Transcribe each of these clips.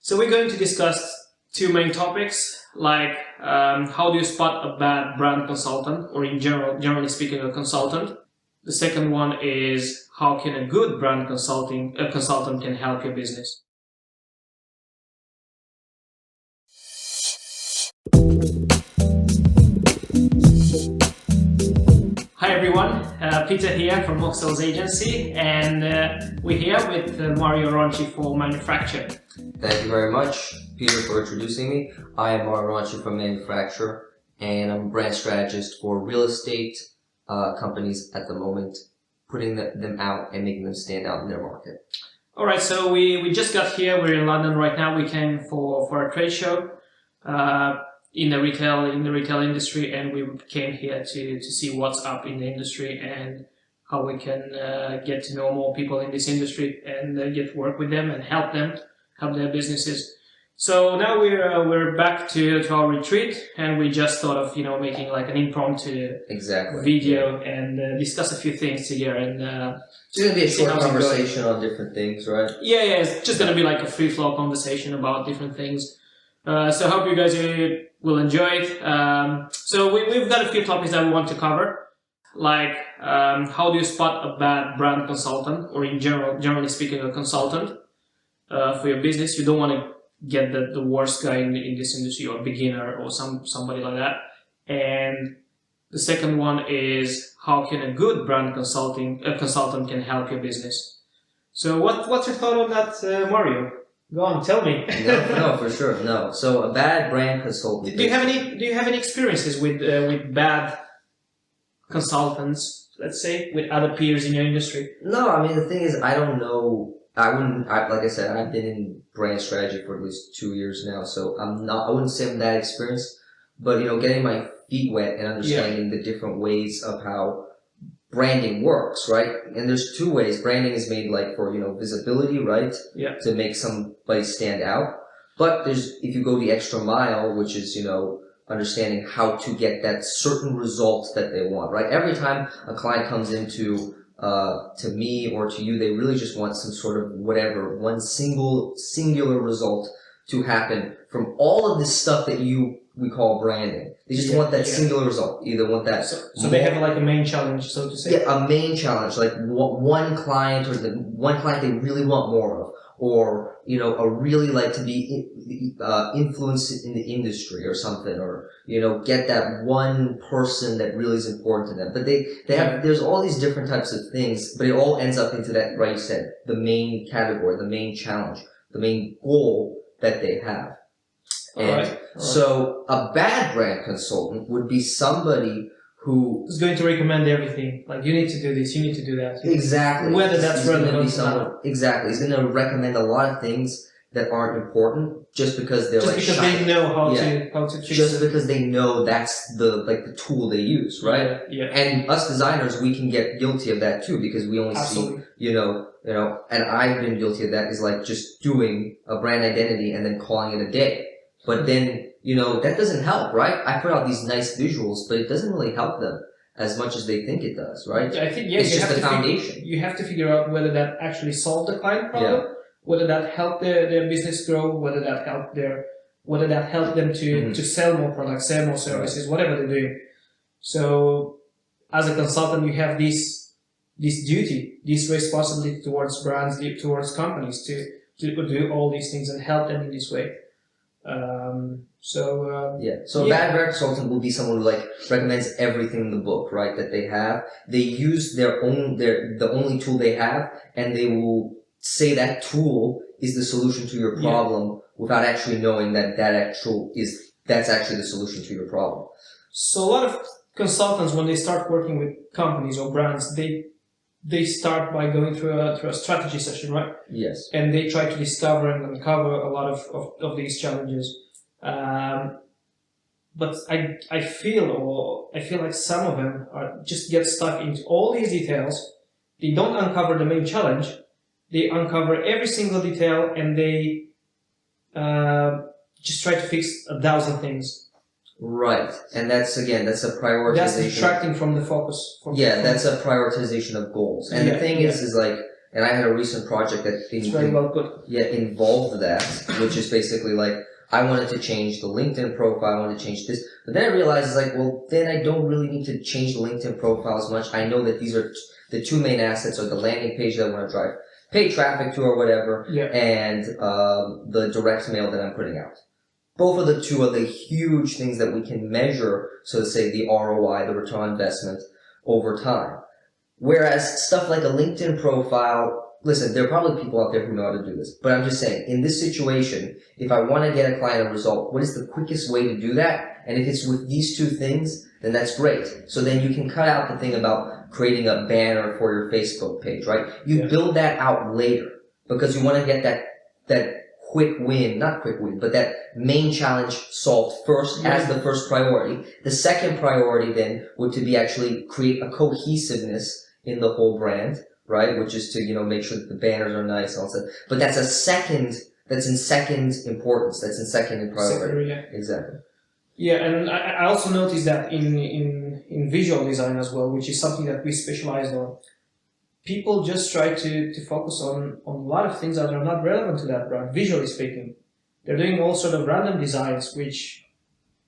So we're going to discuss two main topics, like how do you spot a bad brand consultant, or in generally speaking, a consultant. The second one is how can a good brand consultant can help your business. Hi everyone, Peter here from Moxels agency, and we're here with Mario Ronci for manufacture. Thank you very much, Peter, for introducing me. I am Mario Ronci from manufacture, and I'm a brand strategist for real estate companies at the moment, putting them out and making them stand out in their market. All right, so we just got here. We're in London right now. We came for a trade show in the retail industry, and we came here to see what's up in the industry and how we can get to know more people in this industry and get to work with them and help their businesses. So now we're back to our retreat, and we just thought of making like an impromptu video and discuss a few things here. And it's going to be a short conversation on different things, right? Yeah, it's just going to be like a free flow conversation about different things. So I hope you guys will enjoy it. So we've got a few topics that we want to cover, like how do you spot a bad brand consultant, or in generally speaking, a consultant for your business. You don't want to get the worst guy in this industry, or a beginner, or somebody like that. And the second one is how can a good brand consultant can help your business. So what's your thought on that, Mario? Go on, tell me. No, for sure, no. So a bad brand consultant. Do you have any experiences with bad consultants? Let's say with other peers in your industry. No, I mean the thing is, I don't know. Like I said, I've been in brand strategy for at least 2 years now, so I wouldn't say I'm that experienced, but getting my feet wet and understanding the different ways of how branding works, right? And there's two ways. Branding is made like for, visibility, right? Yeah. To make somebody stand out. But if you go the extra mile, which is, understanding how to get that certain result that they want, right? Every time a client comes into to me or to you, they really just want some sort of one singular result to happen from all of this stuff that we call branding. They just want that singular result. Either want that. So they have like a main challenge, so to say. Yeah, a main challenge, like one client, or the one client they really want more of, or a really like to be influenced in the industry or something, or get that one person that really is important to them. But they have there's all these different types of things, but it all ends up into that, right? You said the main category, the main challenge, the main goal that they have. And so a bad brand consultant would be somebody who is going to recommend everything. Like, you need to do this, you need to do that. Exactly. Whether that's relevant or not. Exactly. He's going to recommend a lot of things that aren't important just because they're they know how to fix just because they know that's the tool they use, right? Yeah. And us designers, we can get guilty of that too, because we only see, and I've been guilty of that, is like just doing a brand identity and then calling it a day. But then, that doesn't help, right? I put out these nice visuals, but it doesn't really help them as much as they think it does, right? I think, it's just the foundation. You have to figure out whether that actually solved the client problem, whether that helped their business grow, whether that helped them to sell more products, sell more services, whatever they're doing. So, as a consultant, you have this duty, this responsibility towards brands, towards companies to do all these things and help them in this way. So a bad brand consultant will be someone who recommends everything in the book, right? That they have. They use the only tool they have, and they will say that tool is the solution to your problem without actually knowing that's actually the solution to your problem. So a lot of consultants, when they start working with companies or brands, they start by going through a strategy session, right? Yes. And they try to discover and uncover a lot of these challenges. But I feel like some of them just get stuck into all these details. They don't uncover the main challenge. They uncover every single detail, and they just try to fix 1,000 things. Right, and that's a prioritization. That's distracting from the focus. That's a prioritization of goals. And the thing is And I had a recent project that It's very well put. involved that, which is basically like, I wanted to change the LinkedIn profile, I wanted to change this, but then I realized like, well, then I don't really need to change the LinkedIn profile as much. I know that these are the two main assets, are the landing page that I want to drive paid traffic to or whatever, and the direct mail that I'm putting out. Both of the two are the huge things that we can measure, so to say, the ROI, the return on investment, over time. Whereas stuff like a LinkedIn profile, listen, there are probably people out there who know how to do this, but I'm just saying, in this situation, if I want to get a client a result, what is the quickest way to do that? And if it's with these two things, then that's great. So then you can cut out the thing about creating a banner for your Facebook page, right? You build that out later because you want to get that quick win, not quick win, but that main challenge solved first as the first priority. The second priority then would to be actually create a cohesiveness in the whole brand, right? Which is to, make sure that the banners are nice and all that. But that's in second importance. That's in second in priority. Exactly. Yeah, and I also noticed that in visual design as well, which is something that we specialize on. People just try to focus on a lot of things that are not relevant to that brand, visually speaking. They're doing all sort of random designs which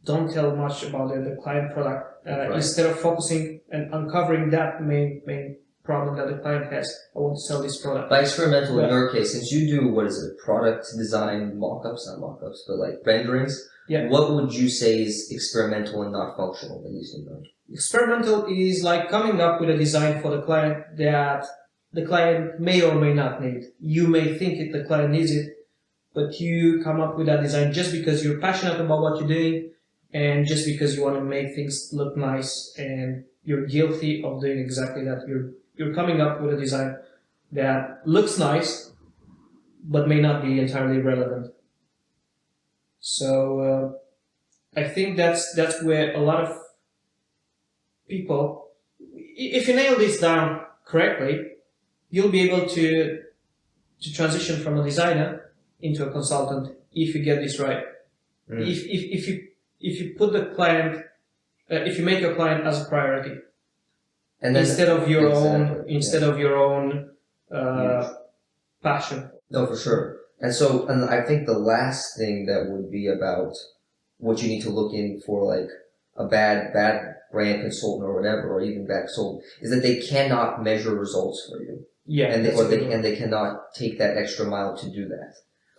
don't tell much about the client product. Instead of focusing and uncovering that main problem that the client has, I want to sell this product. By experimental, in your case, since you do, product design mock-ups, not mock-ups, but like renderings, what would you say is experimental and not functional, at least in them? Experimental is like coming up with a design for the client that the client may or may not need. You may think the client needs it, but you come up with that design just because you're passionate about what you're doing and just because you want to make things look nice, and you're guilty of doing exactly that. You're coming up with a design that looks nice, but may not be entirely relevant. So I think that's where a lot of people, if you nail this down correctly, you'll be able to transition from a designer into a consultant if you get this right. If you put the client, if you make your client as a priority, and instead of your own passion. No, for sure. And I think the last thing that would be about what you need to look in for, like a bad brand consultant or whatever, or even bad consultant, is that they cannot measure results for you. And they cannot take that extra mile to do that.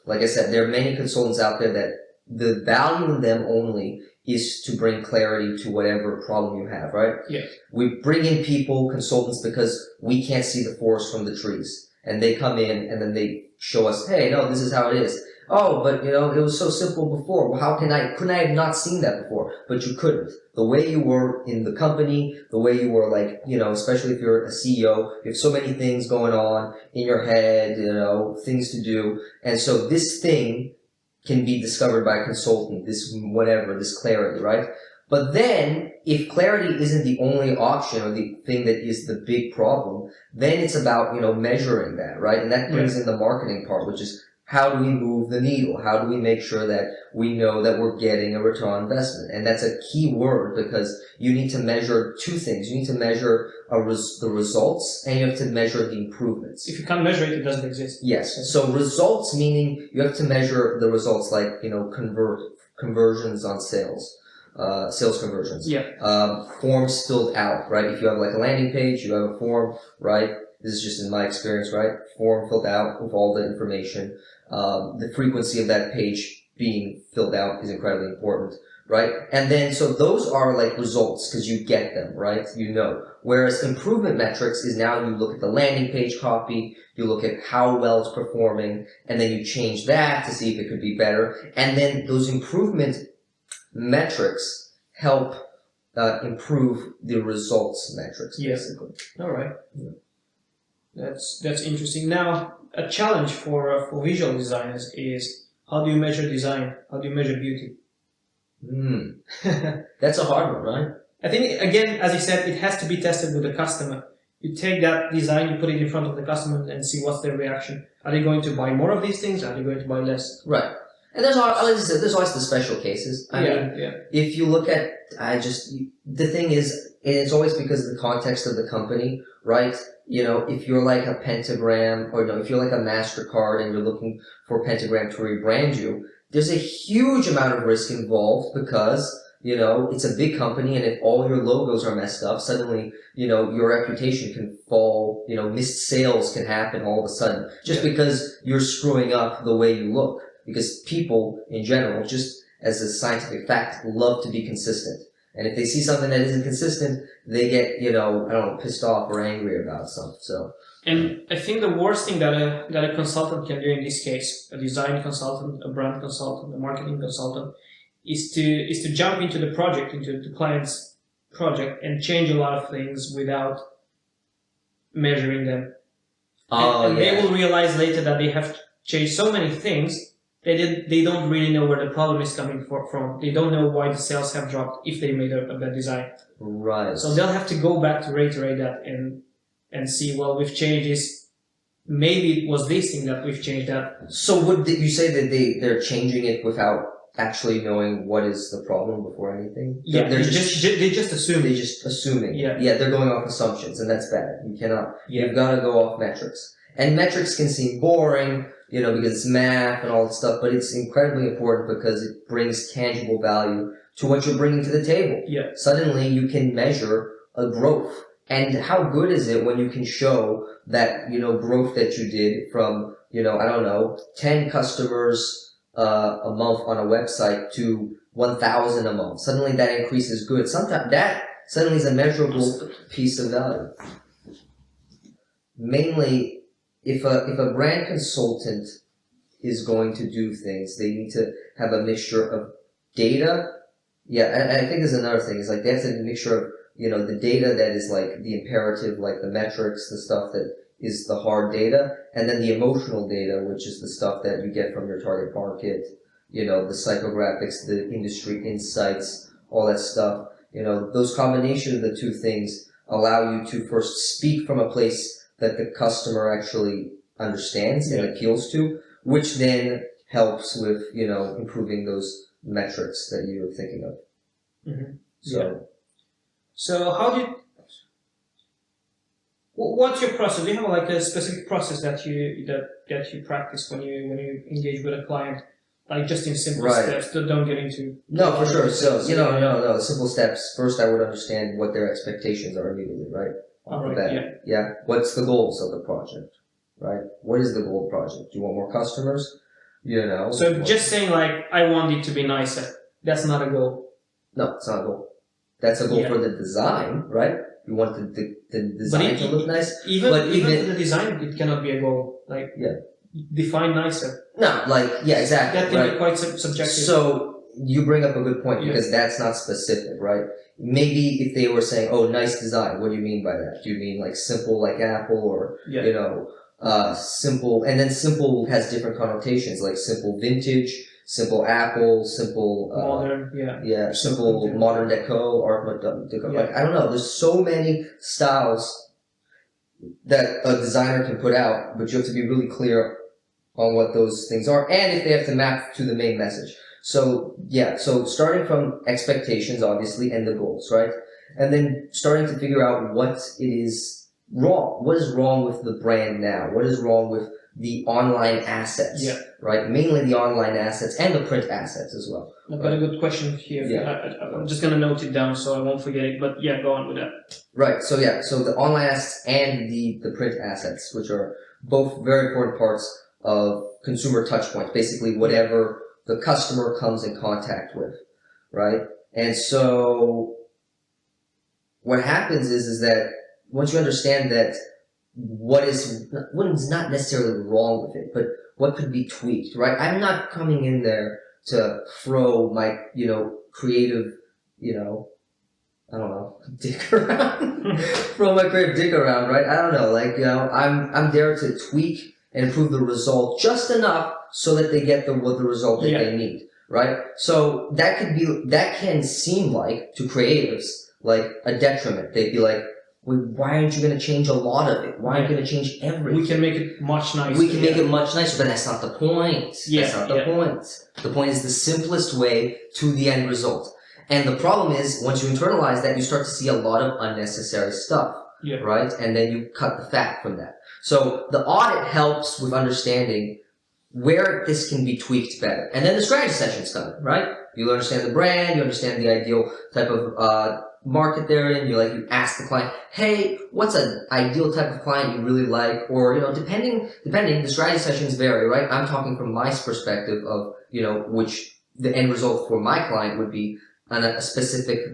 Like I said, there are many consultants out there that the value in them only is to bring clarity to whatever problem you have, right? Yeah. We bring in consultants, because we can't see the forest from the trees. And they come in and then they show us, hey, no, this is how it is. Oh, but it was so simple before. Well, couldn't I have not seen that before? But you couldn't. The way you were in the company, the way you were especially if you're a CEO, you have so many things going on in your head, things to do. And so this thing can be discovered by a consultant, this clarity, right? But then, if clarity isn't the only option or the thing that is the big problem, then it's about, measuring that, right? And that brings in the marketing part, which is, how do we move the needle? How do we make sure that we know that we're getting a return on investment? And that's a key word, because you need to measure two things. You need to measure the results, and you have to measure the improvements. If you can't measure it, it doesn't exist. Yes. So results, meaning you have to measure the results, like, conversions on sales. Sales conversions. Forms filled out, right? If you have like a landing page, you have a form, right? This is just in my experience, right? Form filled out with all the information. The frequency of that page being filled out is incredibly important, right? And then, so those are like results because you get them, right? Whereas improvement metrics is now you look at the landing page copy, you look at how well it's performing, and then you change that to see if it could be better. And then those improvement metrics help improve the results metrics, basically. All right. That's interesting. Now, a challenge for visual designers is, how do you measure design? How do you measure beauty? That's a hard one, right? I think, again, as you said, it has to be tested with the customer. You take that design, you put it in front of the customer and see what's their reaction. Are they going to buy more of these things? Are they going to buy less? Right. And there's always the special cases. I mean, if you look at, the thing is, and it's always because of the context of the company, right? if you're like a Pentagram, or if you're like a MasterCard and you're looking for Pentagram to rebrand you, there's a huge amount of risk involved because, it's a big company, and if all your logos are messed up, suddenly, your reputation can fall, missed sales can happen all of a sudden, just because you're screwing up the way you look. Because people, in general, just as a scientific fact, love to be consistent. And if they see something that isn't consistent, they get, pissed off or angry about something. So. And I think the worst thing that a consultant can do in this case, a design consultant, a brand consultant, a marketing consultant, is to jump into the project, into the client's project, and change a lot of things without measuring them. And they will realize later that they have changed so many things. They don't really know where the problem is coming from. They don't know why the sales have dropped if they made a bad design. Right. So they'll have to go back to reiterate that and see, well, we've changed this. Maybe it was this thing that we've changed that. So did you say that they're changing it without actually knowing what is the problem before anything? Yeah, they just assume. They're just assuming. Yeah. Yeah, they're going off assumptions, and that's bad. You cannot. Yeah. You've got to go off metrics. And metrics can seem boring, because it's math and all that stuff, but it's incredibly important because it brings tangible value to what you're bringing to the table. Yeah. Suddenly you can measure a growth. And how good is it when you can show that, growth that you did from, 10 customers a month on a website to 1,000 a month. Suddenly that increase is good. Sometimes that suddenly is a measurable piece of value. Mainly, if a brand consultant is going to do things, they need to have a mixture of data. Yeah, and I think there's another thing. It's like they have to have a mixture of, the data that is like the imperative, like the metrics, the stuff that is the hard data, and then the emotional data, which is the stuff that you get from your target market, the psychographics, the industry insights, all that stuff. Those combination of the two things allow you to first speak from a place that the customer actually understands and appeals to, which then helps with, improving those metrics that you're thinking of. Mm-hmm. So what's your process? Do you have like a specific process that you practice when you engage with a client? Like just in simple steps that don't get into... No, for sure. So, no. Simple steps. First, I would understand what their expectations are immediately, right? All right, yeah. What's the goals of the project, right? What is the goal of the project? Do you want more customers? So just saying like, I want it to be nicer. That's not a goal. No, it's not a goal. That's a goal for the design, right? You want the design to look nice. Even for the design, it cannot be a goal. Like, define nicer. No, exactly. That can be quite subjective. So you bring up a good point because that's not specific, right? Maybe if they were saying, "Oh, nice design," what do you mean by that? Do you mean like simple, like Apple, or simple? And then simple has different connotations, like simple vintage, simple Apple, simple modern, simple modern deco, art deco. Like I don't know. There's so many styles that a designer can put out, but you have to be really clear on what those things are, and if they have to map to the main message. So starting from expectations, obviously, and the goals, right? And then starting to figure out what it is wrong. What is wrong with the brand now? What is wrong with the online assets, right? Mainly the online assets and the print assets as well. I've got a good question here. I'm just going to note it down so I won't forget it, but go on with that. Right, so the online assets and the print assets, which are both very important parts of consumer touchpoints, basically whatever the customer comes in contact with, right? And so what happens is that once you understand that what is not necessarily wrong with it, but what could be tweaked, right? I'm not coming in there to throw my, creative, I don't know, dick around, throw my creative dick around, right? I don't know, I'm there to tweak and improve the result just enough so that they get the result that they need, right? So that can seem like, to creatives, like a detriment. They'd be like, well, why aren't you going to change a lot of it? Why aren't you going to change everything? We can make it much nicer. We can make it much nicer, but that's not the point. That's not the point. The point is the simplest way to the end result. And the problem is, once you internalize that, you start to see a lot of unnecessary stuff. Yeah. right? And then you cut the fat from that. So the audit helps with understanding where this can be tweaked better. And then the strategy sessions come in, right? You understand the brand, you understand the ideal type of market they're in. You ask the client, hey, what's an ideal type of client you really like? Or, depending, the strategy sessions vary, right? I'm talking from my perspective of, which the end result for my client would be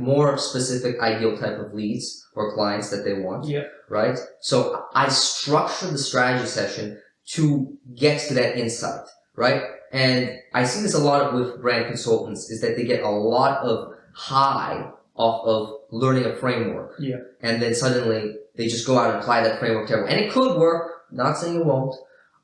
more specific ideal type of leads or clients that they want, right? So I structure the strategy session to get to that insight, right? And I see this a lot with brand consultants, is that they get a lot of high off of learning a framework. Yeah. And then suddenly they just go out and apply that framework to everyone. And it could work, not saying it won't,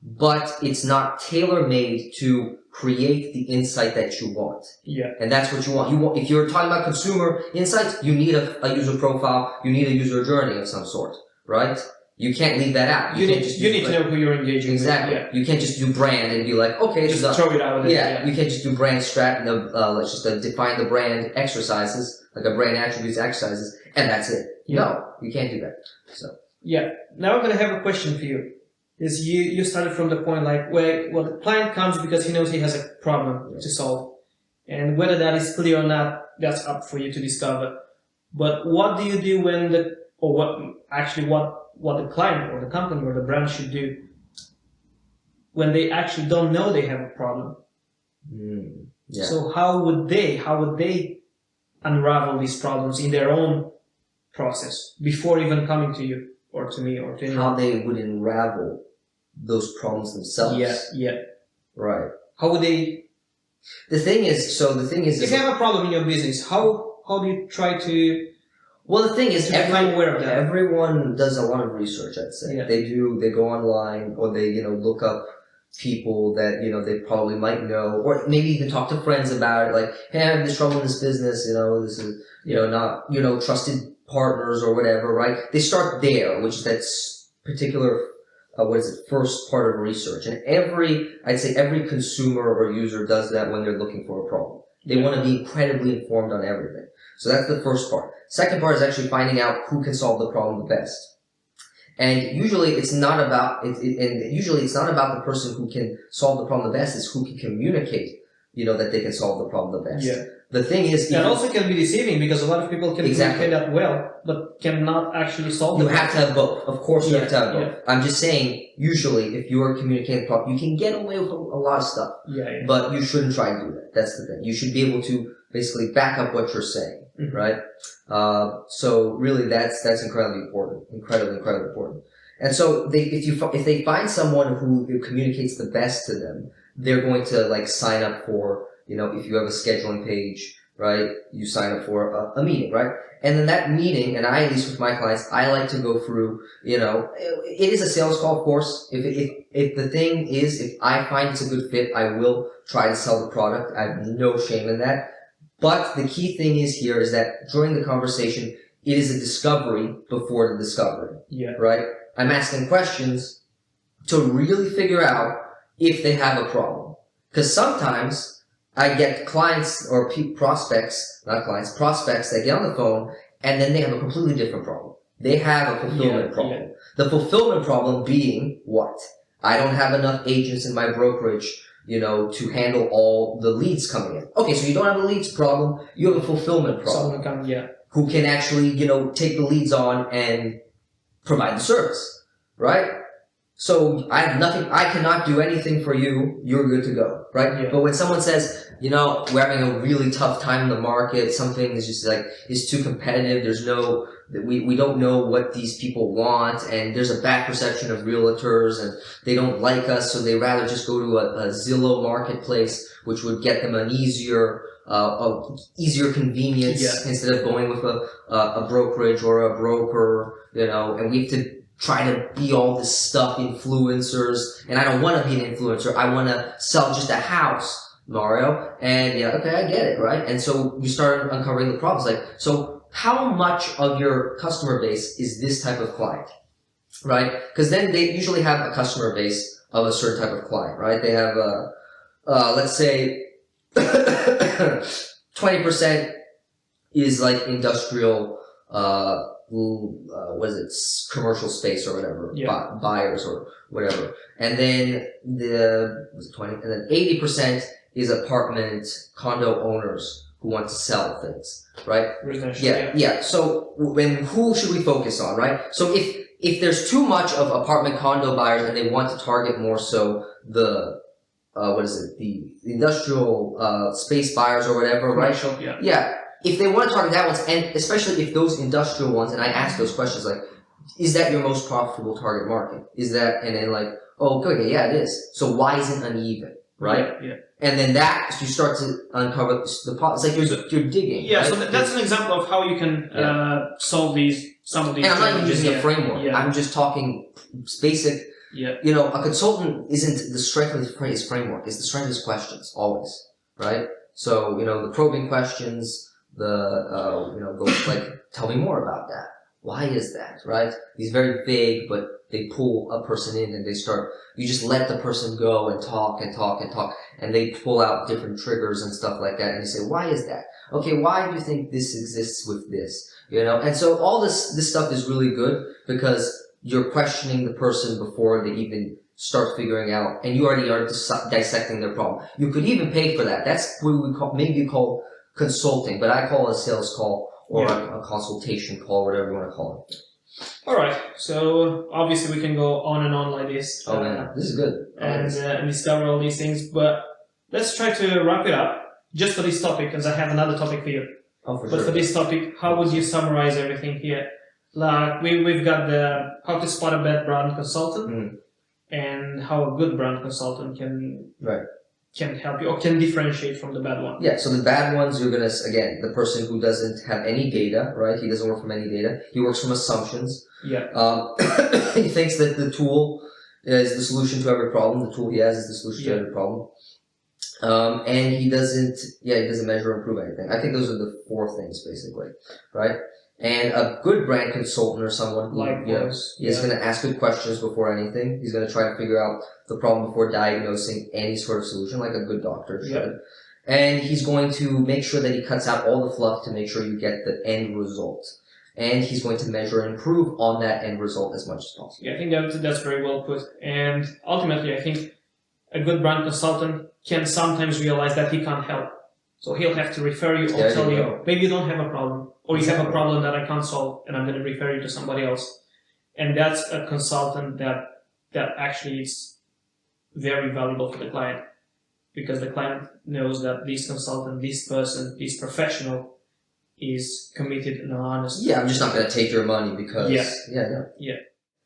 but it's not tailor-made to create the insight that you want. Yeah. And that's what you want. If you're talking about consumer insights, you need a user profile, you need a user journey of some sort, right? You can't leave that out. You need to know who you're engaging exactly. with. Exactly. You can't just do brand and be like, okay, just throw it out there. Yeah, you can't just do brand let's just define the brand exercises, like a brand attributes exercises, and that's it. Yeah. No, you can't do that. So. Yeah. Now I'm going to have a question for you. Is you started from the point the client comes because he knows he has a problem to solve. And whether that is clear or not, that's up for you to discover. But what do you do when what the client or the company or the brand should do when they actually don't know they have a problem? Yeah. So how would they unravel these problems in their own process before even coming to you or to me or to anyone? How they would unravel those problems themselves? Yeah. Right. How would they? The thing is, if you have a problem in your business, how do you try to? Well, the thing is, everyone does a lot of research, I'd say. Yeah. They go online, or they, look up people that, they probably might know, or maybe even talk to friends about it, like, hey, I have this trouble in this business, this is, not, trusted partners or whatever, right? They start there, which is that particular, first part of research. And I'd say every consumer or user does that when they're looking for a problem. They want to be incredibly informed on everything. So that's the first part. Second part is actually finding out who can solve the problem the best. And usually it's not about the person who can solve the problem the best, it's who can communicate, that they can solve the problem the best. Yeah. The thing is, that also can be deceiving because a lot of people can communicate that well, but cannot actually solve the problem. You have to have both. Of course you have to have both. Yeah. I'm just saying, usually, if you are communicating the problem, you can get away with a lot of stuff. Yeah. But you shouldn't try to do that. That's the thing. You should be able to basically back up what you're saying. Mm-hmm. Right? So really that's incredibly important. Incredibly important. And so if they find someone who communicates the best to them, they're going to sign up for, if you have a scheduling page, right? You sign up for a meeting, right? And then that meeting, and at least with my clients, I like to go through, it is a sales call, of course. If the thing is, if I find it's a good fit, I will try to sell the product. I have no shame in that. But the key thing here is that during the conversation, it is a discovery before the discovery. Yeah. Right? I'm asking questions to really figure out if they have a problem. Because sometimes I get clients or prospects that get on the phone and then they have a completely different problem. They have a fulfillment problem. Yeah. The fulfillment problem being what? I don't have enough agents in my brokerage, to handle all the leads coming in. Okay, so you don't have a leads problem, you have a fulfillment problem. Who can actually, take the leads on and provide the service, right? So I have nothing, I cannot do anything for you, you're good to go, right? Yeah. But when someone says, we're having a really tough time in the market, something is just is too competitive, we don't know what these people want, and there's a bad perception of realtors, and they don't like us, so they rather just go to a Zillow marketplace, which would get them an easier convenience instead of going with a brokerage or a broker, and we have to try to be all this stuff, influencers, and I don't want to be an influencer. I want to sell just a house, Mario. And okay, I get it, right? And so you start uncovering the problems. So how much of your customer base is this type of client, right? Because then they usually have a customer base of a certain type of client, right? They have let's say 20% is industrial, commercial space or whatever, Yeah. buyers or whatever. And then was it 20? And then 80% is apartment condo owners who want to sell things, right? Yeah. So who should we focus on, right? So if there's too much of apartment condo buyers and they want to target more so the the industrial space buyers or whatever, right? Yeah. If they want to target that ones, and especially if those industrial ones, and I ask those questions like, is that your most profitable target market? Is that, and then like, oh, okay, yeah, it is. So why is it uneven, right? Yeah. And then that, you start to uncover the problem. It's like you're digging. Yeah, right? so that's an example of how you can solve some of these. And I'm not even using a framework. Yeah. I'm just talking basic. Yeah. You know, a consultant isn't the strength of his framework. It's the strength of his questions, always, right? So, you know, the probing questions, like, tell me more about that. Why is that, right? These very vague, but they pull a person in and you just let the person go and talk and talk and talk, and they pull out different triggers and stuff like that, and you say, why is that? Okay, why do you think this exists with this? You know, and so all this stuff is really good because you're questioning the person before they even start figuring out, and you already are dissecting their problem. You could even pay for that. That's what we call consulting, but I call it a sales call or a consultation call, whatever you want to call it. All right. So obviously we can go on and on like this. Oh man, this is good. And discover all these things, but let's try to wrap it up just for this topic, because I have another topic for you. Oh, for sure. But for this topic, how would you summarize everything here? Like we've got the how to spot a bad brand consultant, and how a good brand consultant can help you or can differentiate from the bad one. Yeah, so the bad ones, you're gonna, again, the person who doesn't have any data, right? He doesn't work from any data. He works from assumptions. Yeah. He thinks that the tool is the solution to every problem. The tool he has is the solution to every problem. And he doesn't measure or improve anything. I think those are the 4 things, basically, right? And a good brand consultant or someone who is going to ask good questions before anything. He's going to try to figure out the problem before diagnosing any sort of solution, like a good doctor should. And he's going to make sure that he cuts out all the fluff to make sure you get the end result. And he's going to measure and improve on that end result as much as possible. Yeah, I think that's very well put. And ultimately, I think a good brand consultant can sometimes realize that he can't help. So he'll have to refer you or tell you, maybe you don't have a problem, or you have a problem that I can't solve, and I'm going to refer you to somebody else. And that's a consultant that actually is very valuable for the client, because the client knows that this consultant, this person, this professional is committed and honest. Yeah, I'm just not going to take your money because... Yeah.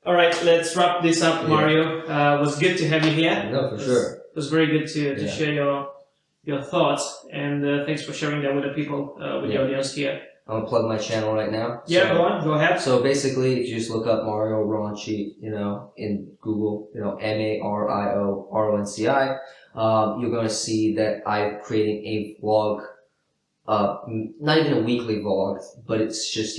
All right, let's wrap this up, Mario. It was good to have you here. No, for sure. It was very good to share your thoughts, and thanks for sharing that with the people, with the audience here. I'm going to plug my channel right now. Yeah, go ahead. So basically, if you just look up Mario Ronci, in Google, Mario Ronci, you're going to see that I'm creating a vlog, not even a weekly vlog, but it's just,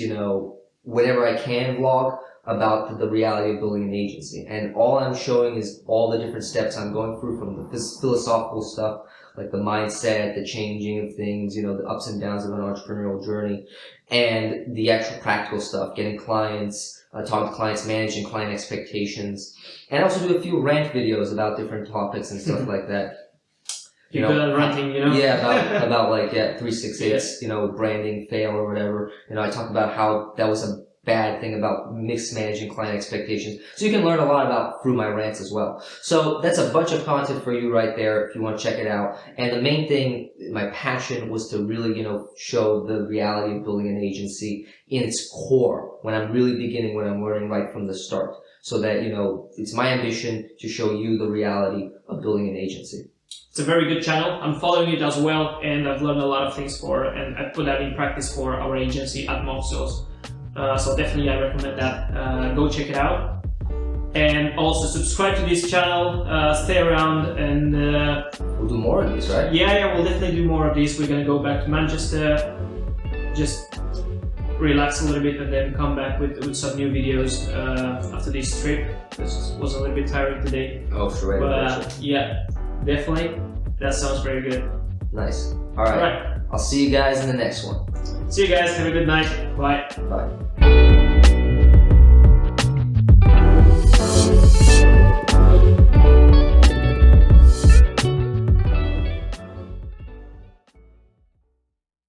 whenever I can vlog about the reality of building an agency. And all I'm showing is all the different steps I'm going through, from the philosophical stuff, like the mindset, the changing of things, the ups and downs of an entrepreneurial journey, and the actual practical stuff, getting clients, talking to clients, managing client expectations, and I also do a few rant videos about different topics and stuff like that. You're good at ranting, Yeah, about 368's, branding fail or whatever. I talk about how that was a bad thing about mismanaging client expectations. So you can learn a lot about through my rants as well. So that's a bunch of content for you right there if you want to check it out. And the main thing, my passion was to really, show the reality of building an agency in its core when I'm really beginning, when I'm learning right from the start. So that, it's my ambition to show you the reality of building an agency. It's a very good channel. I'm following it as well, and I've learned a lot of things and I put that in practice for our agency at Moxels. So definitely I recommend that. Go check it out. And also subscribe to this channel, stay around, and we'll do more of these, right? Yeah, we'll definitely do more of these. We're gonna go back to Manchester, just relax a little bit, and then come back with some new videos after this trip. This was a little bit tiring today. Oh, sure. But yeah, definitely. That sounds very good. Nice. All right. I'll see you guys in the next one. See you guys. Have a good night. Bye. Bye. you.